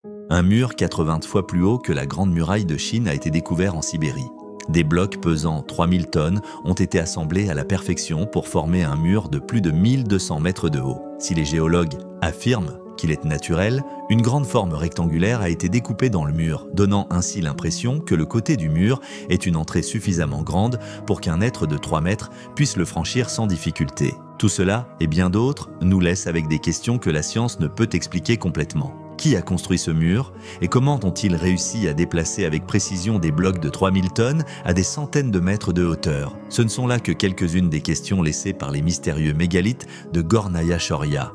Un mur 80 fois plus haut que la Grande Muraille de Chine a été découvert en Sibérie. Des blocs pesant 3000 tonnes ont été assemblés à la perfection pour former un mur de plus de 1200 mètres de haut. Si les géologues affirment qu'il est naturel, une grande forme rectangulaire a été découpée dans le mur, donnant ainsi l'impression que le côté du mur est une entrée suffisamment grande pour qu'un être de 3 mètres puisse le franchir sans difficulté. Tout cela, et bien d'autres, nous laisse avec des questions que la science ne peut expliquer complètement. Qui a construit ce mur et comment ont-ils réussi à déplacer avec précision des blocs de 3000 tonnes à des centaines de mètres de hauteur? Ce ne sont là que quelques-unes des questions laissées par les mystérieux mégalithes de Gornaya Shoria.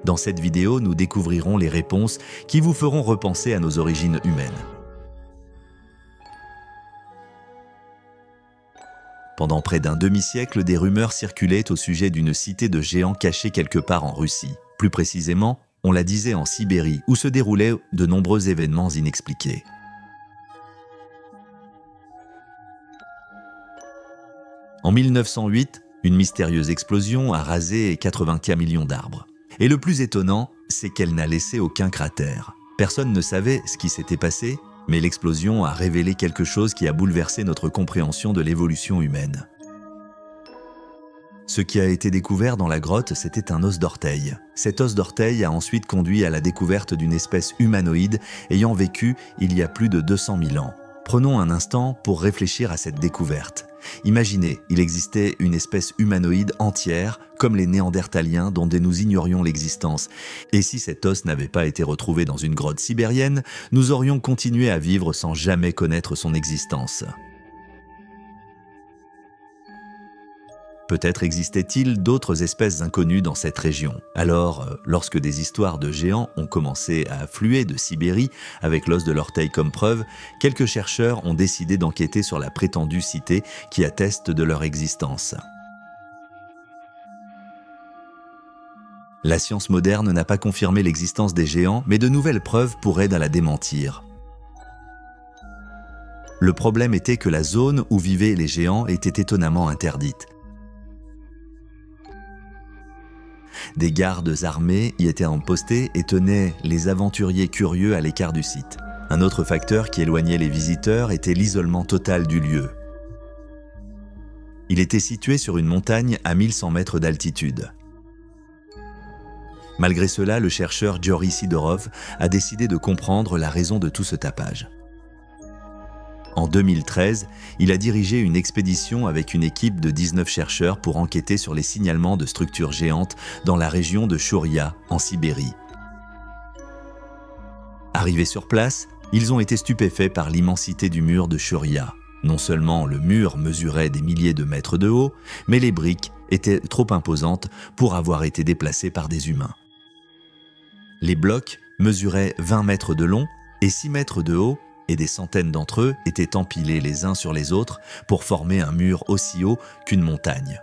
Dans cette vidéo, nous découvrirons les réponses qui vous feront repenser à nos origines humaines. Pendant près d'un demi-siècle, des rumeurs circulaient au sujet d'une cité de géants cachée quelque part en Russie. Plus précisément, on la disait en Sibérie, où se déroulaient de nombreux événements inexpliqués. En 1908, une mystérieuse explosion a rasé 80 millions d'arbres. Et le plus étonnant, c'est qu'elle n'a laissé aucun cratère. Personne ne savait ce qui s'était passé, mais l'explosion a révélé quelque chose qui a bouleversé notre compréhension de l'évolution humaine. Ce qui a été découvert dans la grotte, c'était un os d'orteil. Cet os d'orteil a ensuite conduit à la découverte d'une espèce humanoïde ayant vécu il y a plus de 200 000 ans. Prenons un instant pour réfléchir à cette découverte. Imaginez, il existait une espèce humanoïde entière, comme les Néandertaliens dont nous ignorions l'existence. Et si cet os n'avait pas été retrouvé dans une grotte sibérienne, nous aurions continué à vivre sans jamais connaître son existence. Peut-être existait-il d'autres espèces inconnues dans cette région. Alors, lorsque des histoires de géants ont commencé à affluer de Sibérie, avec l'os de l'orteil comme preuve, quelques chercheurs ont décidé d'enquêter sur la prétendue cité qui atteste de leur existence. La science moderne n'a pas confirmé l'existence des géants, mais de nouvelles preuves pourraient la démentir. Le problème était que la zone où vivaient les géants était étonnamment interdite. Des gardes armés y étaient postés et tenaient les aventuriers curieux à l'écart du site. Un autre facteur qui éloignait les visiteurs était l'isolement total du lieu. Il était situé sur une montagne à 1100 mètres d'altitude. Malgré cela, le chercheur Giori Sidorov a décidé de comprendre la raison de tout ce tapage. En 2013, il a dirigé une expédition avec une équipe de 19 chercheurs pour enquêter sur les signalements de structures géantes dans la région de Chouria, en Sibérie. Arrivés sur place, ils ont été stupéfaits par l'immensité du mur de Chouria. Non seulement le mur mesurait des milliers de mètres de haut, mais les briques étaient trop imposantes pour avoir été déplacées par des humains. Les blocs mesuraient 20 mètres de long et 6 mètres de haut, et des centaines d'entre eux étaient empilés les uns sur les autres pour former un mur aussi haut qu'une montagne.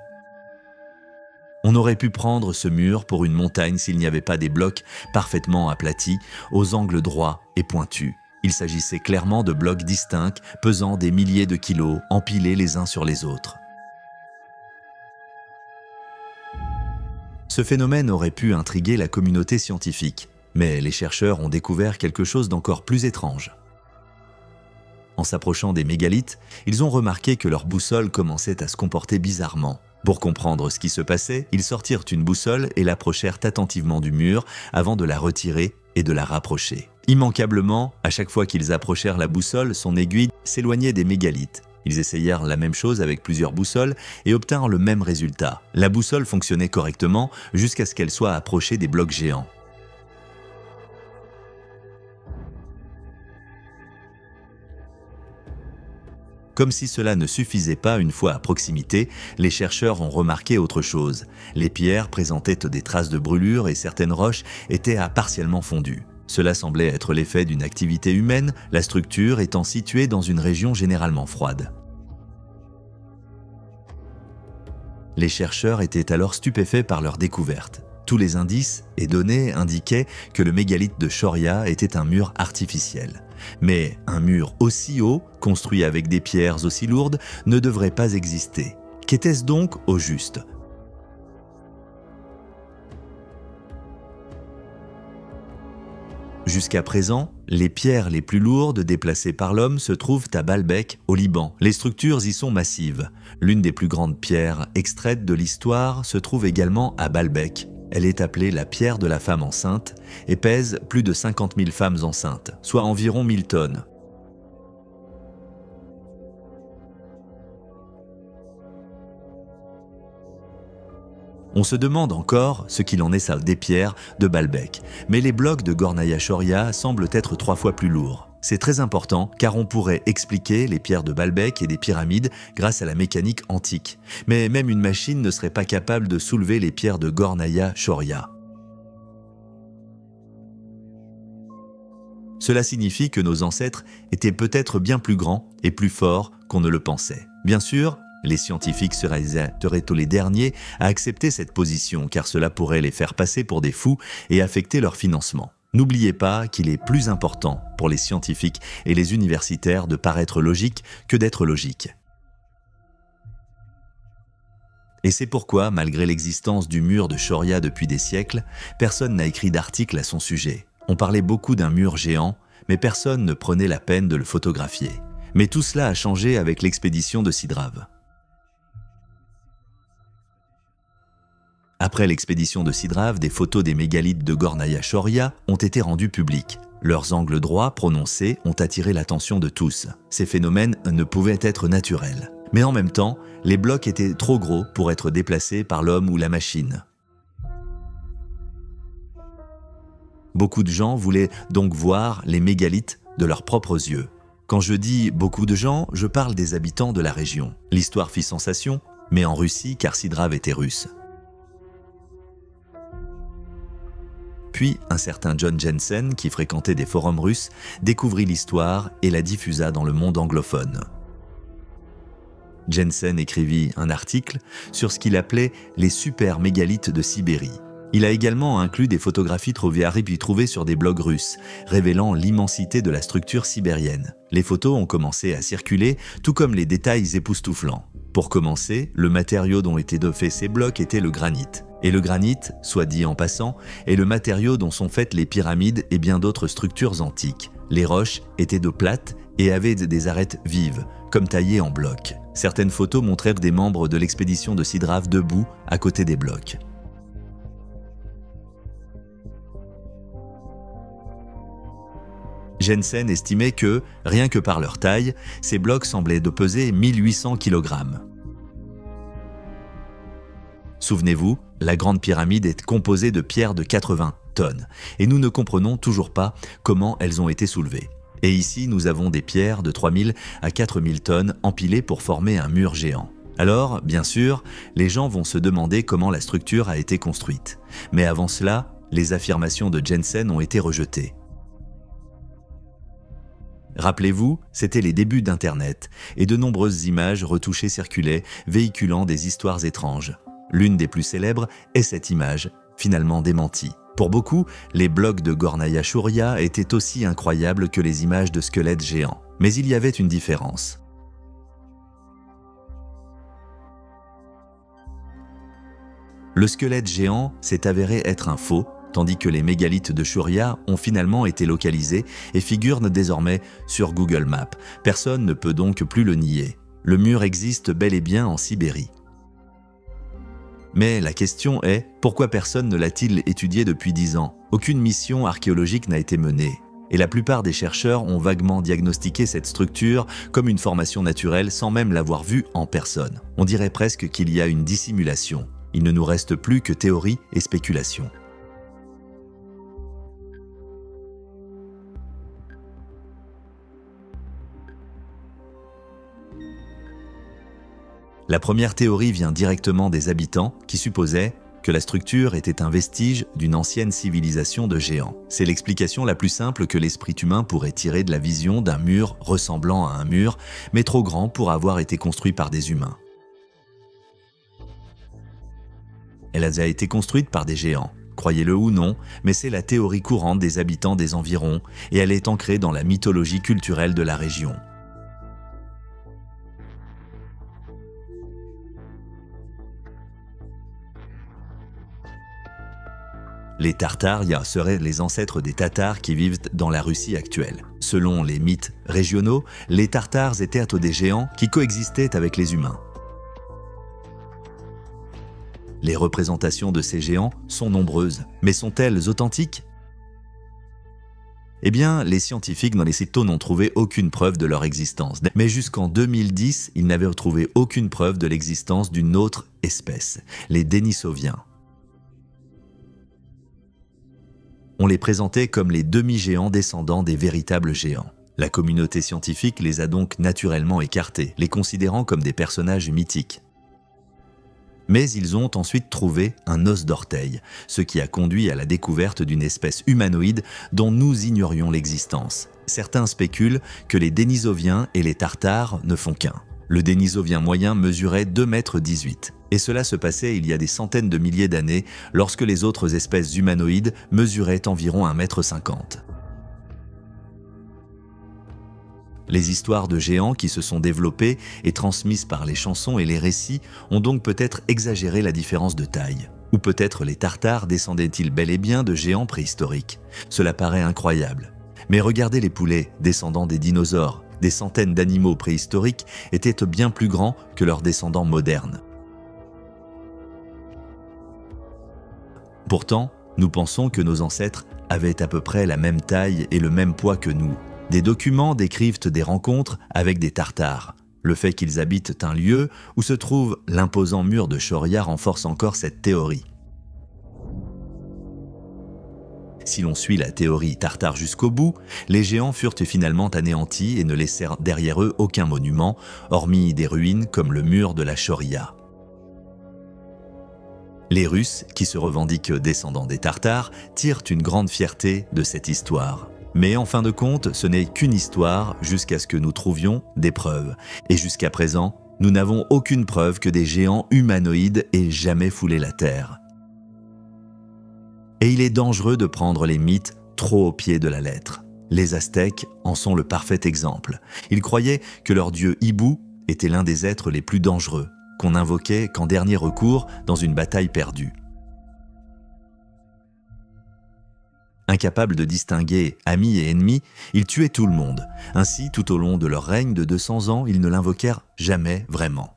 On aurait pu prendre ce mur pour une montagne s'il n'y avait pas des blocs parfaitement aplatis, aux angles droits et pointus. Il s'agissait clairement de blocs distincts, pesant des milliers de kilos, empilés les uns sur les autres. Ce phénomène aurait pu intriguer la communauté scientifique, mais les chercheurs ont découvert quelque chose d'encore plus étrange. En s'approchant des mégalithes, ils ont remarqué que leur boussole commençait à se comporter bizarrement. Pour comprendre ce qui se passait, ils sortirent une boussole et l'approchèrent attentivement du mur avant de la retirer et de la rapprocher. Immanquablement, à chaque fois qu'ils approchèrent la boussole, son aiguille s'éloignait des mégalithes. Ils essayèrent la même chose avec plusieurs boussoles et obtinrent le même résultat. La boussole fonctionnait correctement jusqu'à ce qu'elle soit approchée des blocs géants. Comme si cela ne suffisait pas une fois à proximité, les chercheurs ont remarqué autre chose. Les pierres présentaient des traces de brûlure et certaines roches étaient partiellement fondues. Cela semblait être l'effet d'une activité humaine, la structure étant située dans une région généralement froide. Les chercheurs étaient alors stupéfaits par leur découverte. Tous les indices et données indiquaient que le mégalithe de Chouria était un mur artificiel. Mais un mur aussi haut, construit avec des pierres aussi lourdes, ne devrait pas exister. Qu'était-ce donc au juste ? Jusqu'à présent, les pierres les plus lourdes déplacées par l'homme se trouvent à Baalbek, au Liban. Les structures y sont massives. L'une des plus grandes pierres extraites de l'histoire se trouve également à Baalbek. Elle est appelée la pierre de la femme enceinte et pèse plus de 50 000 femmes enceintes, soit environ 1000 tonnes. On se demande encore ce qu'il en est des pierres de Baalbek, mais les blocs de Gornaya Shoria semblent être 3 fois plus lourds. C'est très important car on pourrait expliquer les pierres de Baalbek et des pyramides grâce à la mécanique antique. Mais même une machine ne serait pas capable de soulever les pierres de Gornaya Shoria. Cela signifie que nos ancêtres étaient peut-être bien plus grands et plus forts qu'on ne le pensait. Bien sûr, les scientifiques seraient les derniers à accepter cette position car cela pourrait les faire passer pour des fous et affecter leur financement. N'oubliez pas qu'il est plus important pour les scientifiques et les universitaires de paraître logique que d'être logique. Et c'est pourquoi, malgré l'existence du mur de Shoria depuis des siècles, personne n'a écrit d'article à son sujet. On parlait beaucoup d'un mur géant, mais personne ne prenait la peine de le photographier. Mais tout cela a changé avec l'expédition de Sidrave. Après l'expédition de Sidrave, des photos des mégalithes de Gornaya Shoria ont été rendues publiques. Leurs angles droits prononcés ont attiré l'attention de tous. Ces phénomènes ne pouvaient être naturels. Mais en même temps, les blocs étaient trop gros pour être déplacés par l'homme ou la machine. Beaucoup de gens voulaient donc voir les mégalithes de leurs propres yeux. Quand je dis beaucoup de gens, je parle des habitants de la région. L'histoire fit sensation, mais en Russie car Sidrave était russe. Puis, un certain John Jensen, qui fréquentait des forums russes, découvrit l'histoire et la diffusa dans le monde anglophone. Jensen écrivit un article sur ce qu'il appelait les super mégalithes de Sibérie. Il a également inclus des photographies trouvées sur des blogs russes, révélant l'immensité de la structure sibérienne. Les photos ont commencé à circuler, tout comme les détails époustouflants. Pour commencer, le matériau dont étaient faits ces blocs était le granit. Et le granit, soit dit en passant, est le matériau dont sont faites les pyramides et bien d'autres structures antiques. Les roches étaient de plates et avaient des arêtes vives, comme taillées en blocs. Certaines photos montrèrent des membres de l'expédition de Sidrave debout à côté des blocs. Jensen estimait que, rien que par leur taille, ces blocs semblaient de peser 1800 kg. Souvenez-vous, la Grande Pyramide est composée de pierres de 80 tonnes, et nous ne comprenons toujours pas comment elles ont été soulevées. Et ici, nous avons des pierres de 3000 à 4000 tonnes empilées pour former un mur géant. Alors, bien sûr, les gens vont se demander comment la structure a été construite. Mais avant cela, les affirmations de Jensen ont été rejetées. Rappelez-vous, c'était les débuts d'Internet, et de nombreuses images retouchées circulaient, véhiculant des histoires étranges. L'une des plus célèbres est cette image, finalement démentie. Pour beaucoup, les blocs de Gornaya Shoria étaient aussi incroyables que les images de squelettes géants. Mais il y avait une différence. Le squelette géant s'est avéré être un faux, tandis que les mégalithes de Shoria ont finalement été localisés et figurent désormais sur Google Maps. Personne ne peut donc plus le nier. Le mur existe bel et bien en Sibérie. Mais la question est, pourquoi personne ne l'a-t-il étudié depuis 10 ans ? Aucune mission archéologique n'a été menée. Et la plupart des chercheurs ont vaguement diagnostiqué cette structure comme une formation naturelle sans même l'avoir vue en personne. On dirait presque qu'il y a une dissimulation. Il ne nous reste plus que théories et spéculations. La première théorie vient directement des habitants qui supposaient que la structure était un vestige d'une ancienne civilisation de géants. C'est l'explication la plus simple que l'esprit humain pourrait tirer de la vision d'un mur ressemblant à un mur, mais trop grand pour avoir été construit par des humains. Elle a été construite par des géants. Croyez-le ou non, mais c'est la théorie courante des habitants des environs et elle est ancrée dans la mythologie culturelle de la région. Les Tartares seraient les ancêtres des Tatars qui vivent dans la Russie actuelle. Selon les mythes régionaux, les Tartares étaient des géants qui coexistaient avec les humains. Les représentations de ces géants sont nombreuses, mais sont-elles authentiques? Eh bien, les scientifiques dans les Cétaux n'ont trouvé aucune preuve de leur existence. Mais jusqu'en 2010, ils n'avaient trouvé aucune preuve de l'existence d'une autre espèce, les Denisoviens. On les présentait comme les demi-géants descendants des véritables géants. La communauté scientifique les a donc naturellement écartés, les considérant comme des personnages mythiques. Mais ils ont ensuite trouvé un os d'orteil, ce qui a conduit à la découverte d'une espèce humanoïde dont nous ignorions l'existence. Certains spéculent que les Denisoviens et les Tartares ne font qu'un. Le Denisovien moyen mesurait 2,18 m. Et cela se passait il y a des centaines de milliers d'années, lorsque les autres espèces humanoïdes mesuraient environ 1,50 m. Les histoires de géants qui se sont développées et transmises par les chansons et les récits ont donc peut-être exagéré la différence de taille. Ou peut-être les Tartares descendaient-ils bel et bien de géants préhistoriques. Cela paraît incroyable. Mais regardez les poulets, descendants des dinosaures. Des centaines d'animaux préhistoriques étaient bien plus grands que leurs descendants modernes. Pourtant, nous pensons que nos ancêtres avaient à peu près la même taille et le même poids que nous. Des documents décrivent des rencontres avec des Tartares. Le fait qu'ils habitent un lieu où se trouve l'imposant mur de Shoria renforce encore cette théorie. Si l'on suit la théorie Tartare jusqu'au bout, les géants furent finalement anéantis et ne laissèrent derrière eux aucun monument, hormis des ruines comme le mur de la Shoria. Les Russes, qui se revendiquent descendants des Tartares, tirent une grande fierté de cette histoire. Mais en fin de compte, ce n'est qu'une histoire jusqu'à ce que nous trouvions des preuves. Et jusqu'à présent, nous n'avons aucune preuve que des géants humanoïdes aient jamais foulé la terre. Et il est dangereux de prendre les mythes trop au pied de la lettre. Les Aztèques en sont le parfait exemple. Ils croyaient que leur dieu Ibu était l'un des êtres les plus dangereux, qu'on invoquait qu'en dernier recours dans une bataille perdue. Incapables de distinguer amis et ennemis, ils tuaient tout le monde. Ainsi, tout au long de leur règne de 200 ans, ils ne l'invoquèrent jamais vraiment.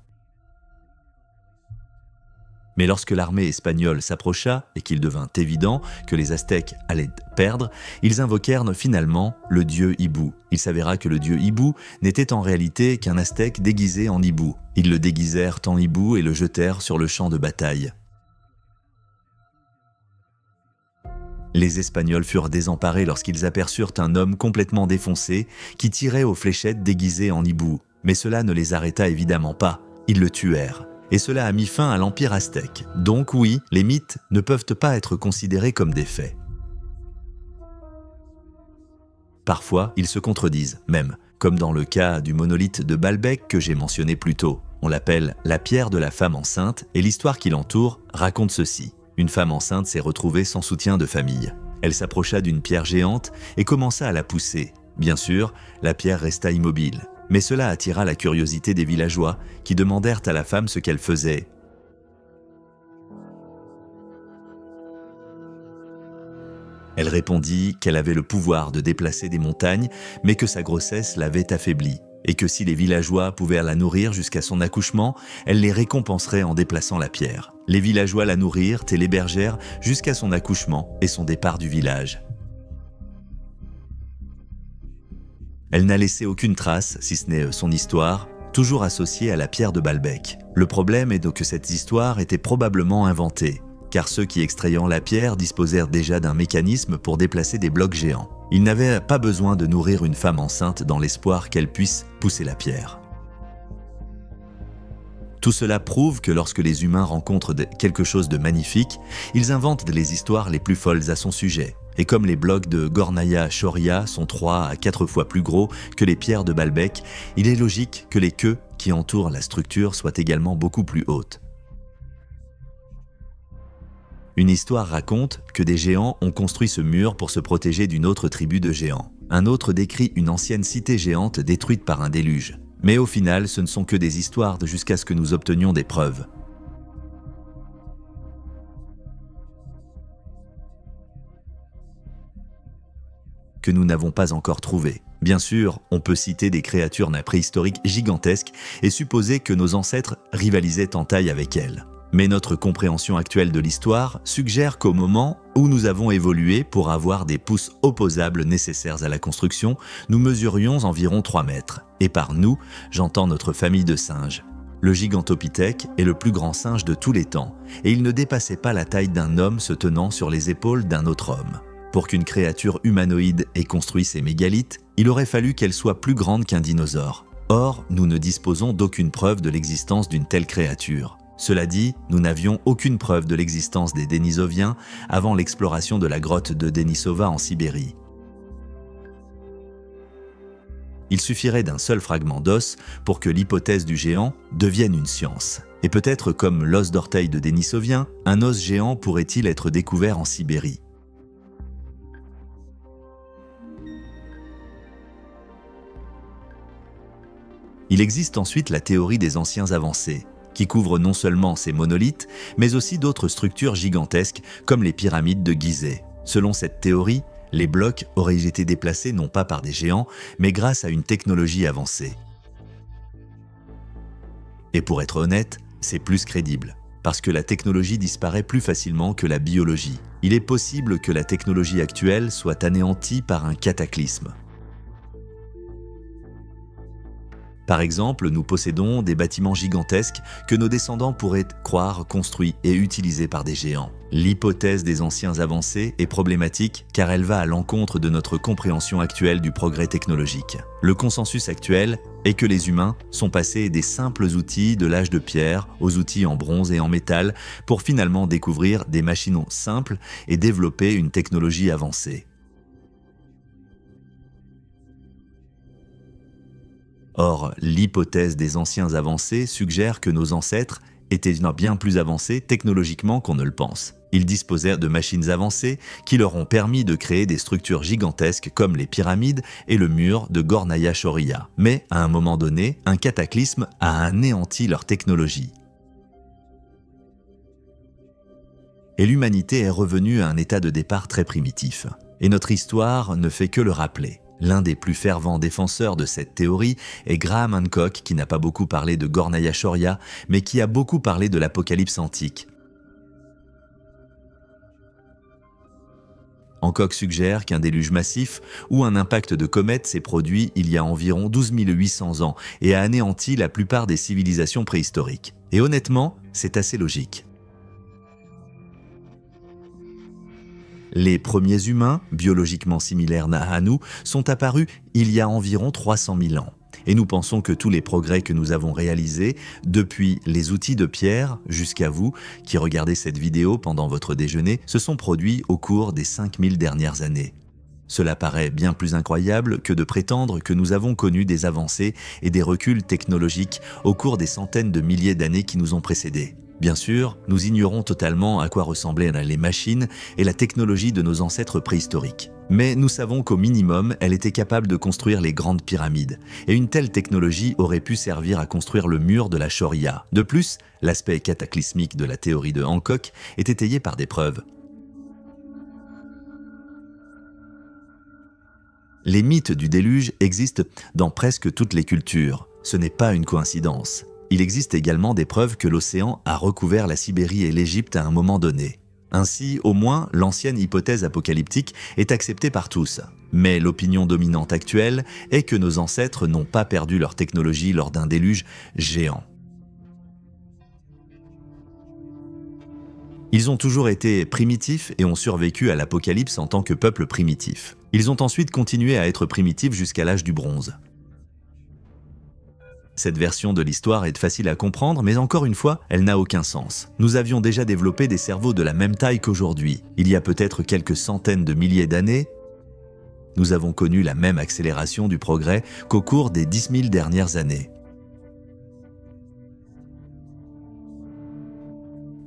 Mais lorsque l'armée espagnole s'approcha et qu'il devint évident que les Aztèques allaient perdre, ils invoquèrent finalement le dieu Ibu. Il s'avéra que le dieu Ibu n'était en réalité qu'un Aztèque déguisé en hibou. Ils le déguisèrent en hibou et le jetèrent sur le champ de bataille. Les Espagnols furent désemparés lorsqu'ils aperçurent un homme complètement défoncé qui tirait aux fléchettes déguisé en hibou. Mais cela ne les arrêta évidemment pas. Ils le tuèrent. Et cela a mis fin à l'Empire aztèque. Donc oui, les mythes ne peuvent pas être considérés comme des faits. Parfois, ils se contredisent, même, comme dans le cas du monolithe de Baalbek que j'ai mentionné plus tôt. On l'appelle la pierre de la femme enceinte et l'histoire qui l'entoure raconte ceci. Une femme enceinte s'est retrouvée sans soutien de famille. Elle s'approcha d'une pierre géante et commença à la pousser. Bien sûr, la pierre resta immobile. Mais cela attira la curiosité des villageois qui demandèrent à la femme ce qu'elle faisait. Elle répondit qu'elle avait le pouvoir de déplacer des montagnes, mais que sa grossesse l'avait affaiblie, et que si les villageois pouvaient la nourrir jusqu'à son accouchement, elle les récompenserait en déplaçant la pierre. Les villageois la nourrirent et l'hébergèrent jusqu'à son accouchement et son départ du village. Elle n'a laissé aucune trace, si ce n'est son histoire, toujours associée à la pierre de Baalbek. Le problème est donc que cette histoire était probablement inventée, car ceux qui extrayant la pierre disposèrent déjà d'un mécanisme pour déplacer des blocs géants. Ils n'avaient pas besoin de nourrir une femme enceinte dans l'espoir qu'elle puisse pousser la pierre. Tout cela prouve que lorsque les humains rencontrent quelque chose de magnifique, ils inventent les histoires les plus folles à son sujet. Et comme les blocs de Gornaya Shoria sont 3 à 4 fois plus gros que les pierres de Baalbek, il est logique que les queues qui entourent la structure soient également beaucoup plus hautes. Une histoire raconte que des géants ont construit ce mur pour se protéger d'une autre tribu de géants. Un autre décrit une ancienne cité géante détruite par un déluge. Mais au final, ce ne sont que des histoires jusqu'à ce que nous obtenions des preuves. que nous n'avons pas encore trouvées. Bien sûr, on peut citer des créatures préhistoriques gigantesques et supposer que nos ancêtres rivalisaient en taille avec elles. Mais notre compréhension actuelle de l'histoire suggère qu'au moment où nous avons évolué pour avoir des pouces opposables nécessaires à la construction, nous mesurions environ 3 mètres. Et par nous, j'entends notre famille de singes. Le Gigantopithèque est le plus grand singe de tous les temps, et il ne dépassait pas la taille d'un homme se tenant sur les épaules d'un autre homme. Pour qu'une créature humanoïde ait construit ces mégalithes, il aurait fallu qu'elle soit plus grande qu'un dinosaure. Or, nous ne disposons d'aucune preuve de l'existence d'une telle créature. Cela dit, nous n'avions aucune preuve de l'existence des Denisoviens avant l'exploration de la grotte de Denisova en Sibérie. Il suffirait d'un seul fragment d'os pour que l'hypothèse du géant devienne une science. Et peut-être comme l'os d'orteil de Denisovien, un os géant pourrait-il être découvert en Sibérie. Il existe ensuite la théorie des anciens avancés, qui couvre non seulement ces monolithes, mais aussi d'autres structures gigantesques comme les pyramides de Gizeh. Selon cette théorie, les blocs auraient été déplacés non pas par des géants, mais grâce à une technologie avancée. Et pour être honnête, c'est plus crédible, parce que la technologie disparaît plus facilement que la biologie. Il est possible que la technologie actuelle soit anéantie par un cataclysme. Par exemple, nous possédons des bâtiments gigantesques que nos descendants pourraient croire construits et utilisés par des géants. L'hypothèse des anciens avancés est problématique car elle va à l'encontre de notre compréhension actuelle du progrès technologique. Le consensus actuel est que les humains sont passés des simples outils de l'âge de pierre aux outils en bronze et en métal pour finalement découvrir des machines simples et développer une technologie avancée. Or, l'hypothèse des anciens avancés suggère que nos ancêtres étaient bien plus avancés technologiquement qu'on ne le pense. Ils disposaient de machines avancées qui leur ont permis de créer des structures gigantesques comme les pyramides et le mur de Gornaya Shoria. Mais, à un moment donné, un cataclysme a anéanti leur technologie. Et l'humanité est revenue à un état de départ très primitif. Et notre histoire ne fait que le rappeler. L'un des plus fervents défenseurs de cette théorie est Graham Hancock, qui n'a pas beaucoup parlé de Gornaya Shoria, mais qui a beaucoup parlé de l'apocalypse antique. Hancock suggère qu'un déluge massif ou un impact de comète s'est produit il y a environ 12 800 ans et a anéanti la plupart des civilisations préhistoriques. Et honnêtement, c'est assez logique. Les premiers humains, biologiquement similaires à nous, sont apparus il y a environ 300 000 ans. Et nous pensons que tous les progrès que nous avons réalisés, depuis les outils de pierre jusqu'à vous, qui regardez cette vidéo pendant votre déjeuner, se sont produits au cours des 5000 dernières années. Cela paraît bien plus incroyable que de prétendre que nous avons connu des avancées et des reculs technologiques au cours des centaines de milliers d'années qui nous ont précédés. Bien sûr, nous ignorons totalement à quoi ressemblaient les machines et la technologie de nos ancêtres préhistoriques. Mais nous savons qu'au minimum, elle était capable de construire les grandes pyramides. Et une telle technologie aurait pu servir à construire le mur de la Shoria. De plus, l'aspect cataclysmique de la théorie de Hancock est étayé par des preuves. Les mythes du déluge existent dans presque toutes les cultures. Ce n'est pas une coïncidence. Il existe également des preuves que l'océan a recouvert la Sibérie et l'Égypte à un moment donné. Ainsi, au moins, l'ancienne hypothèse apocalyptique est acceptée par tous. Mais l'opinion dominante actuelle est que nos ancêtres n'ont pas perdu leur technologie lors d'un déluge géant. Ils ont toujours été primitifs et ont survécu à l'apocalypse en tant que peuple primitif. Ils ont ensuite continué à être primitifs jusqu'à l'âge du bronze. Cette version de l'histoire est facile à comprendre, mais encore une fois, elle n'a aucun sens. Nous avions déjà développé des cerveaux de la même taille qu'aujourd'hui. Il y a peut-être quelques centaines de milliers d'années, nous avons connu la même accélération du progrès qu'au cours des 10 000 dernières années.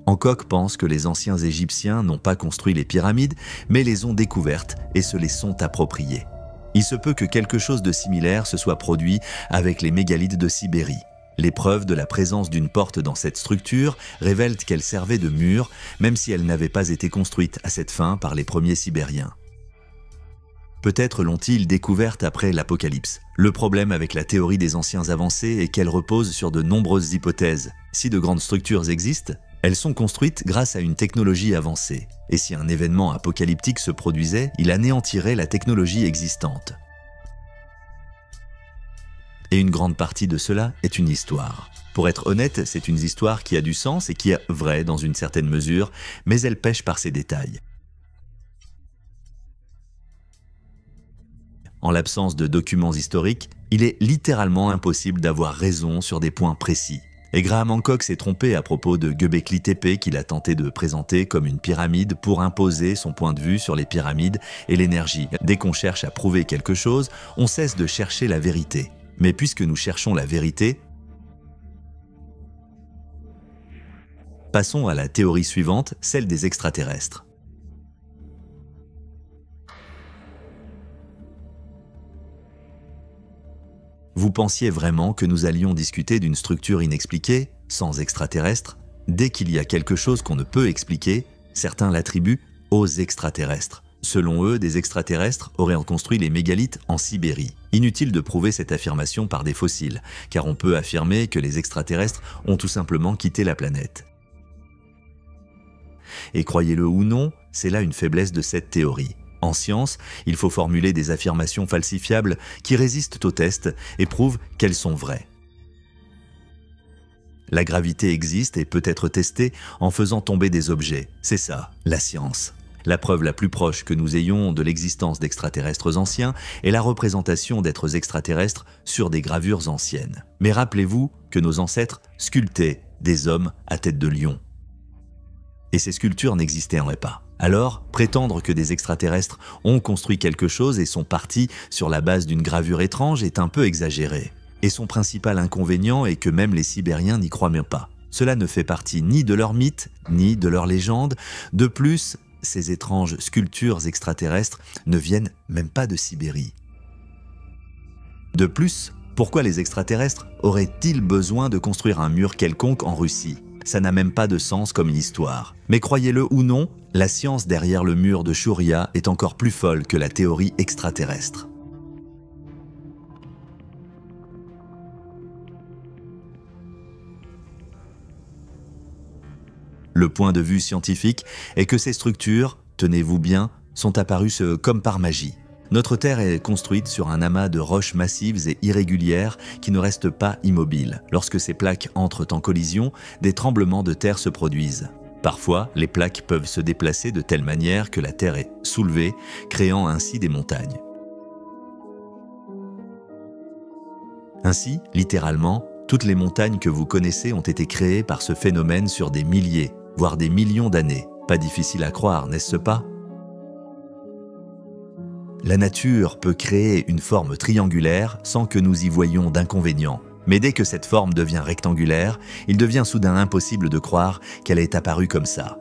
Hancock pense que les anciens Égyptiens n'ont pas construit les pyramides, mais les ont découvertes et se les sont appropriées. Il se peut que quelque chose de similaire se soit produit avec les mégalithes de Sibérie. Les preuves de la présence d'une porte dans cette structure révèlent qu'elle servait de mur, même si elle n'avait pas été construite à cette fin par les premiers Sibériens. Peut-être l'ont-ils découverte après l'Apocalypse. Le problème avec la théorie des anciens avancés est qu'elle repose sur de nombreuses hypothèses. Si de grandes structures existent, elles sont construites grâce à une technologie avancée. Et si un événement apocalyptique se produisait, il anéantirait la technologie existante. Et une grande partie de cela est une histoire. Pour être honnête, c'est une histoire qui a du sens et qui est vraie dans une certaine mesure, mais elle pèche par ses détails. En l'absence de documents historiques, il est littéralement impossible d'avoir raison sur des points précis. Et Graham Hancock s'est trompé à propos de Göbekli Tepe qu'il a tenté de présenter comme une pyramide pour imposer son point de vue sur les pyramides et l'énergie. Dès qu'on cherche à prouver quelque chose, on cesse de chercher la vérité. Mais puisque nous cherchons la vérité, passons à la théorie suivante, celle des extraterrestres. Vous pensiez vraiment que nous allions discuter d'une structure inexpliquée, sans extraterrestres? Dès qu'il y a quelque chose qu'on ne peut expliquer, certains l'attribuent aux extraterrestres. Selon eux, des extraterrestres auraient construit les mégalithes en Sibérie. Inutile de prouver cette affirmation par des fossiles, car on peut affirmer que les extraterrestres ont tout simplement quitté la planète. Et croyez-le ou non, c'est là une faiblesse de cette théorie. En science, il faut formuler des affirmations falsifiables qui résistent aux tests et prouvent qu'elles sont vraies. La gravité existe et peut être testée en faisant tomber des objets. C'est ça, la science. La preuve la plus proche que nous ayons de l'existence d'extraterrestres anciens est la représentation d'êtres extraterrestres sur des gravures anciennes. Mais rappelez-vous que nos ancêtres sculptaient des hommes à tête de lion. Et ces sculptures n'existeraient pas. Alors, prétendre que des extraterrestres ont construit quelque chose et sont partis sur la base d'une gravure étrange est un peu exagéré. Et son principal inconvénient est que même les Sibériens n'y croient même pas. Cela ne fait partie ni de leur mythe, ni de leur légende. De plus, ces étranges sculptures extraterrestres ne viennent même pas de Sibérie. De plus, pourquoi les extraterrestres auraient-ils besoin de construire un mur quelconque en Russie ? Ça n'a même pas de sens comme une histoire. Mais croyez-le ou non, la science derrière le mur de Shuria est encore plus folle que la théorie extraterrestre. Le point de vue scientifique est que ces structures, tenez-vous bien, sont apparues comme par magie. Notre Terre est construite sur un amas de roches massives et irrégulières qui ne restent pas immobiles. Lorsque ces plaques entrent en collision, des tremblements de terre se produisent. Parfois, les plaques peuvent se déplacer de telle manière que la terre est soulevée, créant ainsi des montagnes. Ainsi, littéralement, toutes les montagnes que vous connaissez ont été créées par ce phénomène sur des milliers, voire des millions d'années. Pas difficile à croire, n'est-ce pas ? La nature peut créer une forme triangulaire sans que nous y voyions d'inconvénient. Mais dès que cette forme devient rectangulaire, il devient soudain impossible de croire qu'elle est apparue comme ça.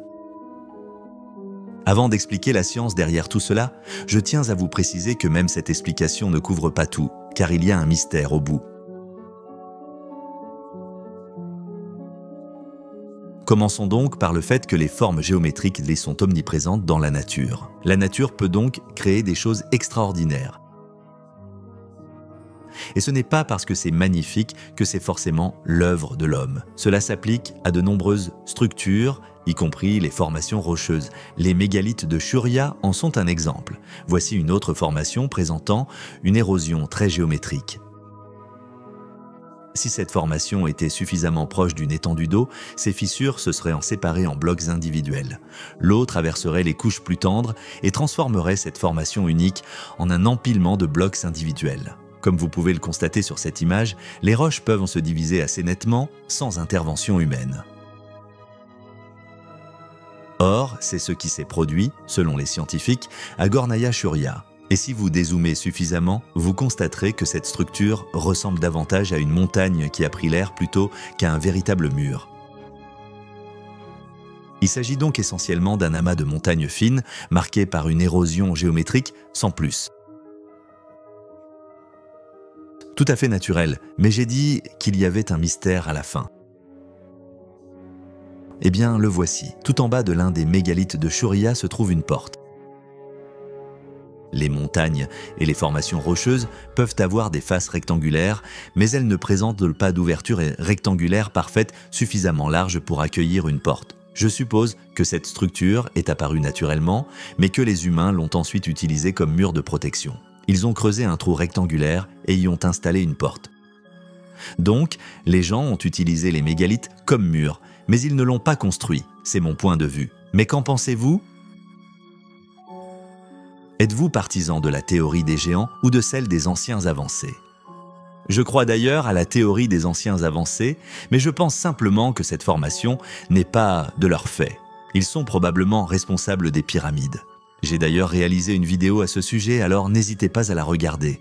Avant d'expliquer la science derrière tout cela, je tiens à vous préciser que même cette explication ne couvre pas tout, car il y a un mystère au bout. Commençons donc par le fait que les formes géométriques les sont omniprésentes dans la nature. La nature peut donc créer des choses extraordinaires. Et ce n'est pas parce que c'est magnifique que c'est forcément l'œuvre de l'homme. Cela s'applique à de nombreuses structures, y compris les formations rocheuses. Les mégalithes de Shuria en sont un exemple. Voici une autre formation présentant une érosion très géométrique. Si cette formation était suffisamment proche d'une étendue d'eau, ces fissures se seraient séparées en blocs individuels. L'eau traverserait les couches plus tendres et transformerait cette formation unique en un empilement de blocs individuels. Comme vous pouvez le constater sur cette image, les roches peuvent se diviser assez nettement, sans intervention humaine. Or, c'est ce qui s'est produit, selon les scientifiques, à Gornaya Shuria. Et si vous dézoomez suffisamment, vous constaterez que cette structure ressemble davantage à une montagne qui a pris l'air plutôt qu'à un véritable mur. Il s'agit donc essentiellement d'un amas de montagnes fines, marqué par une érosion géométrique sans plus. Tout à fait naturel, mais j'ai dit qu'il y avait un mystère à la fin. Eh bien, le voici. Tout en bas de l'un des mégalithes de Shuria se trouve une porte. Les montagnes et les formations rocheuses peuvent avoir des faces rectangulaires, mais elles ne présentent pas d'ouverture rectangulaire parfaite suffisamment large pour accueillir une porte. Je suppose que cette structure est apparue naturellement, mais que les humains l'ont ensuite utilisée comme mur de protection. Ils ont creusé un trou rectangulaire et y ont installé une porte. Donc, les gens ont utilisé les mégalithes comme murs, mais ils ne l'ont pas construit, c'est mon point de vue. Mais qu'en pensez-vous ? Êtes-vous partisan de la théorie des géants ou de celle des anciens avancés ? Je crois d'ailleurs à la théorie des anciens avancés, mais je pense simplement que cette formation n'est pas de leur fait. Ils sont probablement responsables des pyramides. J'ai d'ailleurs réalisé une vidéo à ce sujet, alors n'hésitez pas à la regarder.